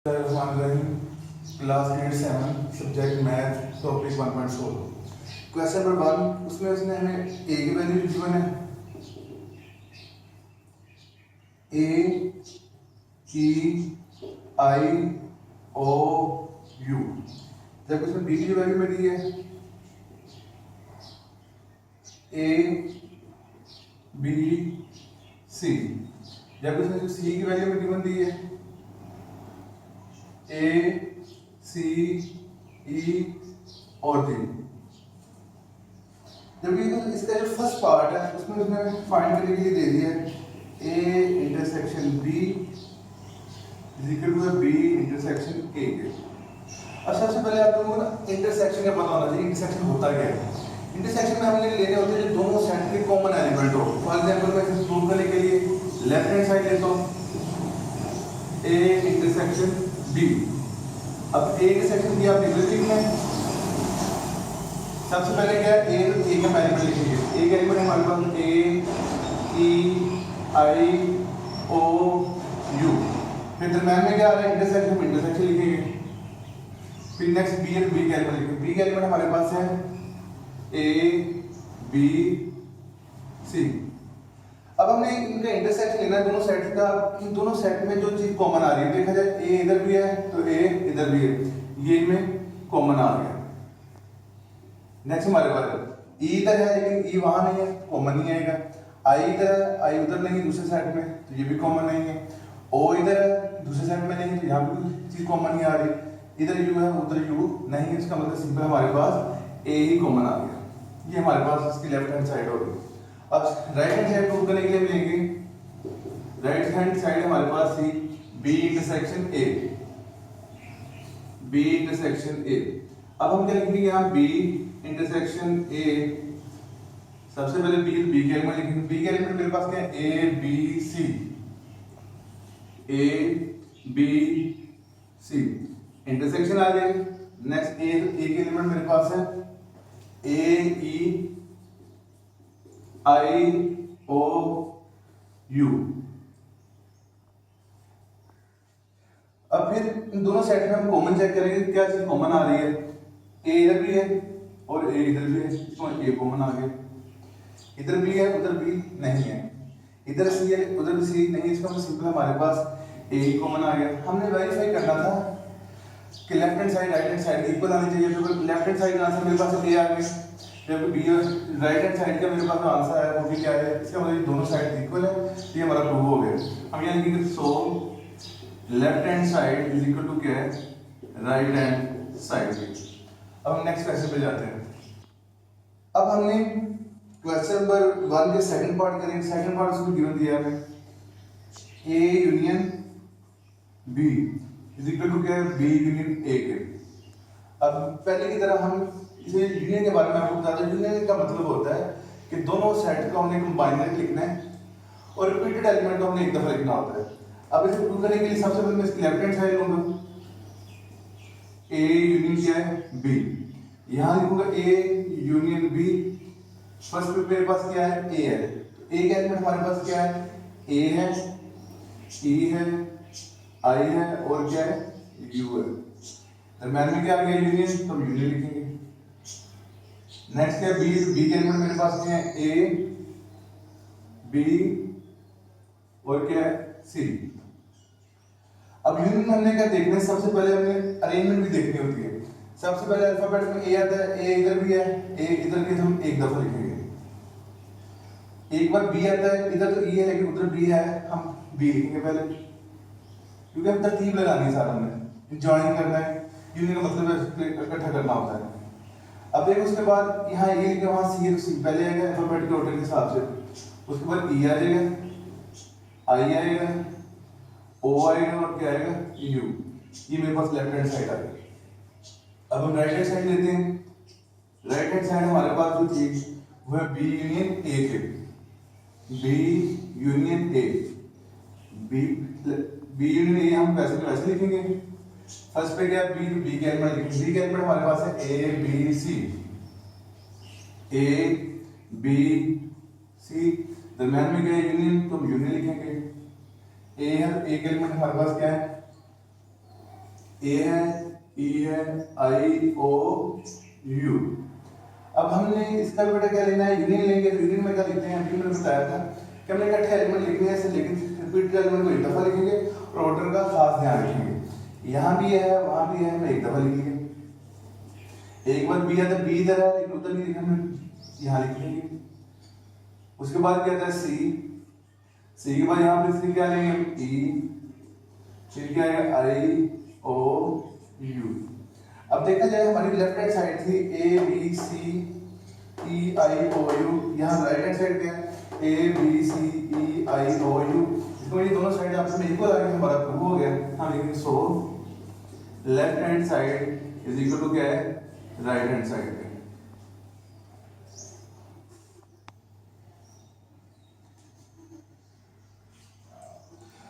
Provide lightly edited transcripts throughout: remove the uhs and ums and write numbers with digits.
Class 8-7 subject math topic 1.4 question number 1 उसमें उसने हमें ए की वैल्यू गिवन है ए ई आई ओ यू। जब उसमें बी की वैल्यू में दी है ए बी सी। जब उसने सी की वैल्यू में गिवन दी है ए सी ई और डी। जबकि इसका जो फर्स्ट पार्ट है उसमें उसने फाइंड करने के लिए दे दिया है A intersection B is equal to B intersection A के। अब सबसे पहले आप लोगों को ना इंटरसेक्शन का पता होना चाहिए। इंटरसेक्शन होता क्या है? इंटरसेक्शन में हमने लेने होते हैं जो दोनों सेट के कॉमन एलिमेंट हो। फॉर एग्जांपल मैं इसे प्रूव करने के लिए लेफ्ट हैंड साइड लेता हूँ ए इंटरसेक्शन बी। अब ए के सेक्शन बी आप लिखना है। सबसे पहले क्या है ए का एलिमेंट लिखेंगे। ए का एलिमेंट हमारे पास ए ई आई ओ यू। फिर दरम्यान में क्या आ रहा है इंटरसेक्शन, इंटरसेक्शन लिखेंगे। फिर नेक्स्ट बी का एलिमेंट लिखेंगे। बी का एलिमेंट हमारे पास है ए बी सी। अब हमने इनका इंटरसेक्शन लेना है दोनों सेट का। इन दोनों सेट में जो चीज कॉमन आ रही है देखा जाए ए इधर भी है तो ए इधर भी है, ये में कॉमन आ गया। नेक्स्ट हमारे पास ई इधर है लेकिन ई वहां नहीं है, कॉमन नहीं आएगा। आई इधर है, आई उधर नहीं है दूसरे सेट में तो ये भी कॉमन नहीं है। ओ इधर है दूसरे सेट में नहीं है तो यहाँ भी कोई चीज कॉमन नहीं आ रही। इधर यू है उधर यू नहीं है, इसका मतलब सिंपल हमारे पास ए ही कॉमन आ गया। ये हमारे पास इसकी लेफ्ट हैंड साइड हो गई। अब राइट हैंड साइड प्रूव करने के लिए मिलेंगे राइट हैंड साइड हमारे पास थी B intersection A, B intersection A. अब हम क्या लिखेंगे यहाँ बी इंटरसेक्शन ए। सबसे पहले बी के एलिमेंट लिखेंगे। बी के एलिमेंट मेरे पास क्या है A B C, A B C intersection आ जाएगी। नेक्स्ट ए के एलिमेंट मेरे पास है ए ई आई ओ यू। अब फिर इन दोनों सेट में हम कॉमन चेक करेंगे क्या चीज कॉमन आ रही है। ए इधर भी है और ए इधर भी है, इसमें ए कॉमन आ गया। इधर भी है उधर भी नहीं है, इधर सी है उधर भी सी नहीं है, इसका मतलब सिंपल हमारे पास ए ही कॉमन आ गया। हमने वेरीफाई करना था कि left hand side right hand side equal आनी चाहिए। तो लेफ्ट हैंड साइड का आंसर मेरे पास ए आ गया, जबकि बी राइट हैंड साइड का मेरे पास जो आंसर है वो भी क्या है, इसका मतलब दोनों साइड इक्वल है। ये हमारा प्रूव हो गया। हम यहाँ लिखेंगे so left hand side is equal to क्या है राइट हैंड साइड। अब हम नेक्स्ट क्वेश्चन पे जाते हैं। अब हमने क्वेश्चन नंबर 1 के सेकंड पार्ट करेंगे। सेकंड पार्ट उसमें गिवन दिया है A union B is equal to क्या है बी यूनियन ए के। अब पहले की तरह हम इसे यूनियन के बारे में आपको बता दें। यूनियन का मतलब होता है कि दोनों सेट को हमने कंबाइन करके लिखना है और रिपीटेड एलिमेंट को हमने एक दफा लिखना होता है। अब इसे प्रूव करने के लिए सबसे पहले मैं इसकी लेफ्ट हैंड साइड लूंगा ए यूनियन क्या है बी। यहां लिखूंगा ए यूनियन बी। फर्स्ट पे मेरे पास क्या है ए है, ए का एलिमेंट हमारे पास क्या है ए है ई है आई है और क्या है यू है। दरम्यान में क्या आ गया यूनियन, तो यूनियन लिखेंगे। नेक्स्ट क्या बी, बी के एलिमेंट मेरे पास क्या है ए बी और क्या है सी। अब यूनियन में हमने क्या देखना है, सबसे पहले हमें अरेंजमेंट भी देखनी होती है। सबसे पहले अल्फाबेट में ए आता है, ए इधर भी है ए इधर भी, हम एक दफा लिखेंगे। एक बार बी आता है, इधर तो ई है लेकिन उधर बी है, हम बी लिखेंगे पहले क्योंकि हम तरतीब लगानी है सारा, हमने ज्वाइन करना है। यूनियन का मतलब इकट्ठा करना होता है। अब देखो उसके बाद यहाँ ए लिखा वहां सी है तो सी पहले आएगा अल्फाबेटिकल ऑर्डर के हिसाब से। उसके बाद ई आ जाएगा आई आएगा ओ आएगा और क्या आएगा यू। ये मेरे पास लेफ्ट हैंड साइड आ गई। अब हम राइट हैंड साइड लेते हैं। राइट हैंड साइड हमारे पास जो थी वो है बी यूनियन ए के, B union A. B union A हम वैसे के वैसे लिखेंगे। फर्स्ट पे क्या बी, बी के एलिमेंट लिखेंगे। बी के एलिमेंट हमारे पास है A B C, A B सी। दरम्यान में क्या है यूनियन, तो यूनियन लिखेंगे। ए है, ए के एलिमेंट हमारे पास क्या है ए है, ई है, आई ओ यू। अब हमने इसका बेटा क्या लेना है, यूनियन लेंगे। यूनियन में क्या लिखते हैं, अभी मैंने बताया था कि हमने इकट्ठे एलिमेंट लिखने हैं ऐसे, लेकिन रिपीटेड एलिमेंट को एक दफा लिखेंगे और ऑर्डर का खास ध्यान रखेंगे। यहाँ भी है, वहां भी है, मैं एक दफा लिखेंगे। एक बार बी है तो बी इधर है लेकिन उधर नहीं लिखा, मैं यहाँ लिख लेंगे। उसके बाद क्या था सी, सी के बाद यहाँ पे सी क्या लेंगे, ई, फिर क्या है आई ओ यू। अब देखा जाए हमारी लेफ्ट हैंड साइड थी A B C E I O U, यहाँ राइट हैंड साइड क्या है A B C E I O you. इसको ये दोनों साइड आपस में इक्वल आ गए, हमारा प्रूव हो गया। हम लिखेंगे so left hand side is equal to क्या है, राइट हैंड साइड पे।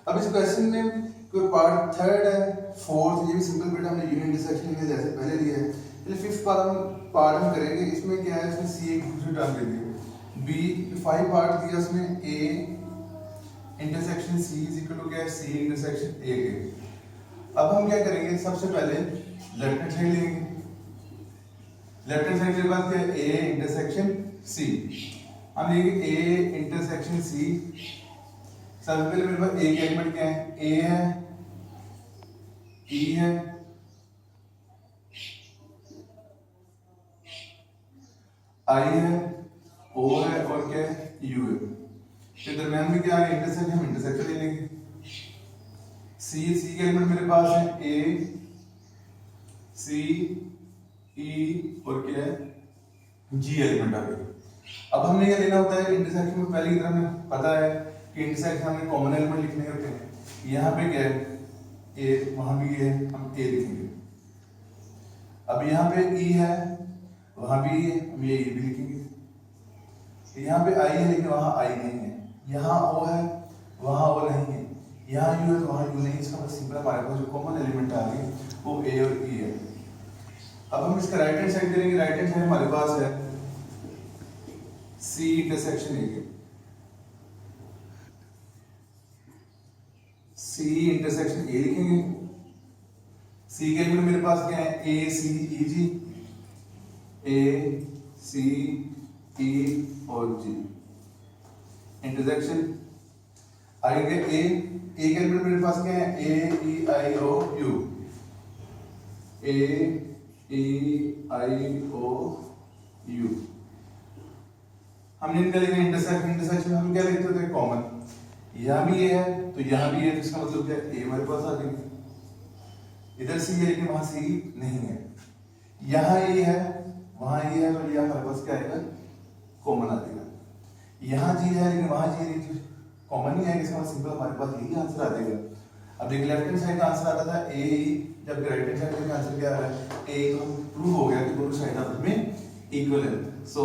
अब इस क्वेश्चन में कोई पार्ट थर्ड है, फोर्थ, ये भी सिंपल बेटा हमने यूनियन इंटरसेक्शन में जैसे पहले लिया है। चलिए फिफ्थ पार्ट हम करेंगे। इसमें क्या है, इसमें सी एक दूसरी टर्म दे दी है, बी 5 पार्ट दिया उसमें, A intersection C is equal to क्या है, सी इंटरसेक्शन ए के। अब हम क्या करेंगे, सबसे पहले लेफ्ट हैंड साइड लेंगे। लेफ्ट हैंड साइड के बाद क्या है, ए इंटरसेक्शन सी। हम लेंगे ए इंटरसेक्शन सी। सबसे पहले मेरे पास ए के एलिमेंट क्या है, ए है, ई है, आई है, ओ है और क्या है, यू है। फिर दरम्यान में क्या है, इंटरसेक्शन, हम इंटरसेक्शन ले लेंगे। सी के एलिमेंट मेरे पास है ए सी ई और क्या है, जी एलिमेंट आ गए। अब हमने क्या लेना होता है इंटरसेक्शन में, पहले की तरह हमें पता है कि इंटरसेक्शन हमें कॉमन एलिमेंट लिखने होते हैं। यहाँ पे क्या है ए, वहां भी है, हम ए लिखेंगे। अब यहाँ पे ई है, वहां भी है, हम ये भी लिखेंगे। यहाँ पे आई है लेकिन वहां आई नहीं है। यहाँ ओ है, वहां ओ नहीं है। यहाँ यू है तो वहां यू नहीं। इसका मतलब सिंपल हमारे पास जो कॉमन एलिमेंट आ गए वो ए और ई है। अब हम इसका राइट हैंड साइड करेंगे। राइट हैंड साइड हमारे पास है सी intersection A, C intersection A लिखेंगे। सी के एलिमेंट मेरे पास क्या है, ए सी ई जी, ए सी ई और जी। इंटरसेक्शन आई के ए के एलिमेंट मेरे पास क्या है, ए ई I O you, A E I O you. हमने इनका लिखा इंटरसेक्शन। इंटरसेक्शन हम क्या लिखते थे, कॉमन। यहाँ भी ये है तो यहाँ भी है, तो इसका मतलब क्या है, ए हमारे पास आ गई। इधर सी है लेकिन वहां सी नहीं है। यहाँ ए है, वहां ए है, तो ये हमारे पास क्या आएगा, कॉमन आ जाएगा। यहाँ जी है लेकिन वहां जी नहीं, कॉमन ही है, इसका मतलब सिंपल हमारे पास यही आंसर आ जाएगा। अब देखिए लेफ्ट हैंड साइड का आंसर आता था ए ई, जब राइट हैंड साइड का आंसर क्या आ रहा है, ए। तो प्रूव हो गया कि दोनों साइड आपस में इक्वल है। So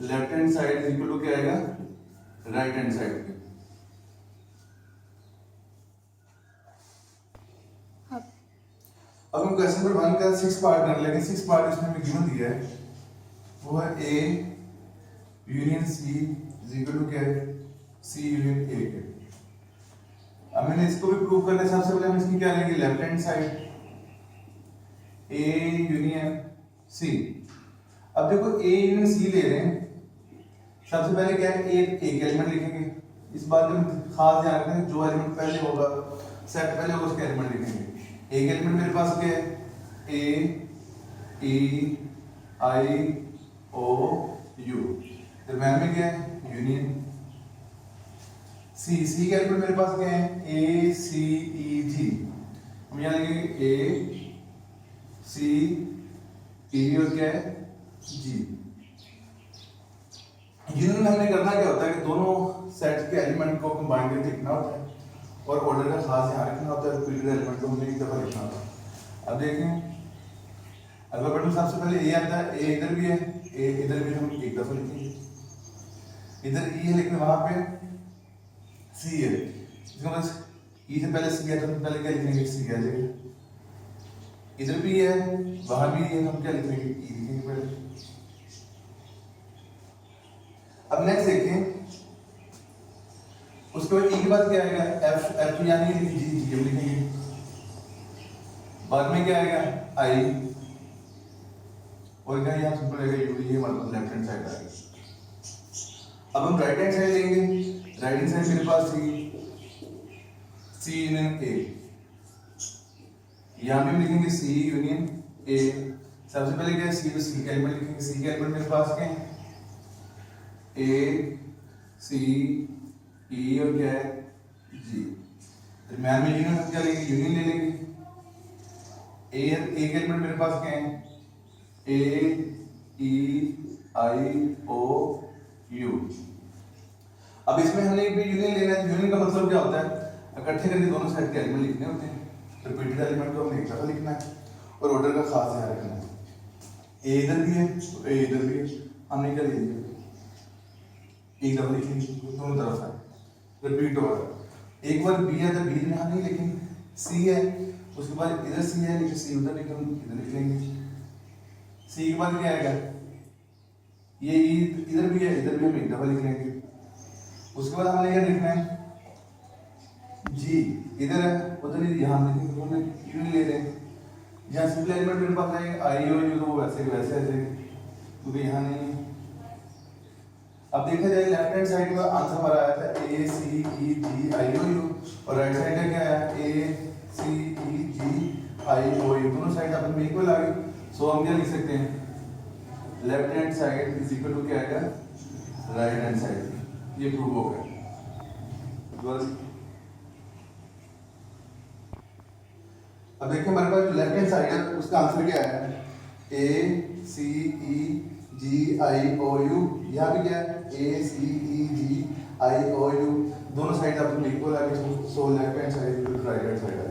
left hand side is equal to क्या आएगा, राइट हैंड साइड पे। अब हम क्वेश्चन नंबर 1 का 6 पार्ट कर लेंगे। 6 पार्ट इसमें हमें गिवन दिया है, वो है A union C is equal to क्या है, सी यूनियन ए के। अब मैंने इसको भी प्रूव करना है। सबसे पहले हम इसकी क्या लेंगे, left hand side A union C. अब देखो ए यूनियन सी ले रहे हैं, सबसे पहले क्या है, एक एलिमेंट लिखेंगे। इस बात में खास ध्यान रखना है, जो एलिमेंट पहले होगा, सेट पहले होगा, उसके एलिमेंट लिखेंगे। एक एलिमेंट मेरे पास क्या है, ए ई आई ओ यू। दरम्यान में क्या है, यूनियन। सी के एलिमेंट मेरे पास क्या है, ए सी ई जी। हम यहाँ लिखेंगे ए सी ई और क्या है, जी। यूनियन में हमने करना क्या होता है कि दोनों सेट के एलिमेंट को कंबाइन करके लिखना होता है और ऑर्डर का खास ध्यान रखना होता है। रिपीटेड एलिमेंट को हमने एक दफा लिखना होता है। अब देखें, अल्फाबेट में सबसे पहले ए आता है, ए इधर भी है, ए इधर भी हम एक दफा लिखेंगे। इधर ई है लेकिन वहां पे सी है, इसका मतलब ई से पहले सी है तो हम पहले क्या लिखेंगे, सी आ जाएगा। इधर भी है, वहां भी है, हम क्या लिखेंगे, ई लिखेंगे पहले। अब नेक्स्ट देखें, उसके बाद ई के बाद क्या आएगा, एफ यानी जी हम लिखेंगे। बाद में क्या आएगा आई, और क्या यहाँ सिंपल रहेगा यू, ये मतलब लेफ्ट हैंड साइड आएगी। अब हम राइट हैंड साइड लेंगे, राइट हैंड साइड मेरे पास सी यूनियन ए, यहाँ पे हम लिखेंगे सी यूनियन ए। सबसे पहले क्या है सी के एलिमेंट लिखेंगे, सी के एलिमेंट मेरे पास क्या है ए सी ई और क्या है जी। दरम्यान में यूनियन हम क्या लेंगे, यूनियन ले लेंगे। ए के एलिमेंट मेरे पास क्या है ए ई आई ओ यू। अब इसमें हमने भी यूनियन लेना है। यूनियन का मतलब क्या होता है, इकट्ठे करके दोनों साइड के एलिमेंट लिखने होते हैं। रिपीटेड एलिमेंट को हमने एक दफा लिखना है और ऑर्डर का खास ध्यान रखना है। ए इधर भी है तो ए इधर भी है, हमने क्या ले लिया एक दफा लिखेंगे दोनों तरफ है, रिपीट होगा। एक बार बी है तो बी में हम नहीं लिखेंगे, सी है उसके बाद इधर सी है लेकिन सी उधर लिख इधर लिख लेंगे। सी के बाद क्या आएगा ये इधर भी है इधर भी हम एक दफा लिख लेंगे। उसके बाद हमने क्या लिखना है जी, इधर है उधर ही यहाँ लिखेंगे, दोनों यूनियन ले रहे हैं। जहाँ सिंपल एलिमेंट मेरे पास आएंगे आई और यू तो वो वैसे के वैसे आ जाएंगे क्योंकि यहाँ नहीं है। अब देखा जाए लेफ्ट हैंड साइड का आंसर हमारा आया था ए सी ई जी आई ओ यू, और राइट साइड का क्या आया ए सी ई जी आई ओ यू, दोनों साइड अपन में इक्वल आ गई। सो हम क्या लिख सकते हैं left hand side is equal to क्या आएगा राइट हैंड साइड। ये प्रूव हो गया। अब देखिए हमारे पास लेफ्ट हैंड साइड है उसका आंसर क्या है ए सी ई जी आई ओ यू। यहाँ भी क्या है ए सी ई जी आई ओ यू, दोनों साइड अपन इक्वल आ गए। सो left hand side right hand side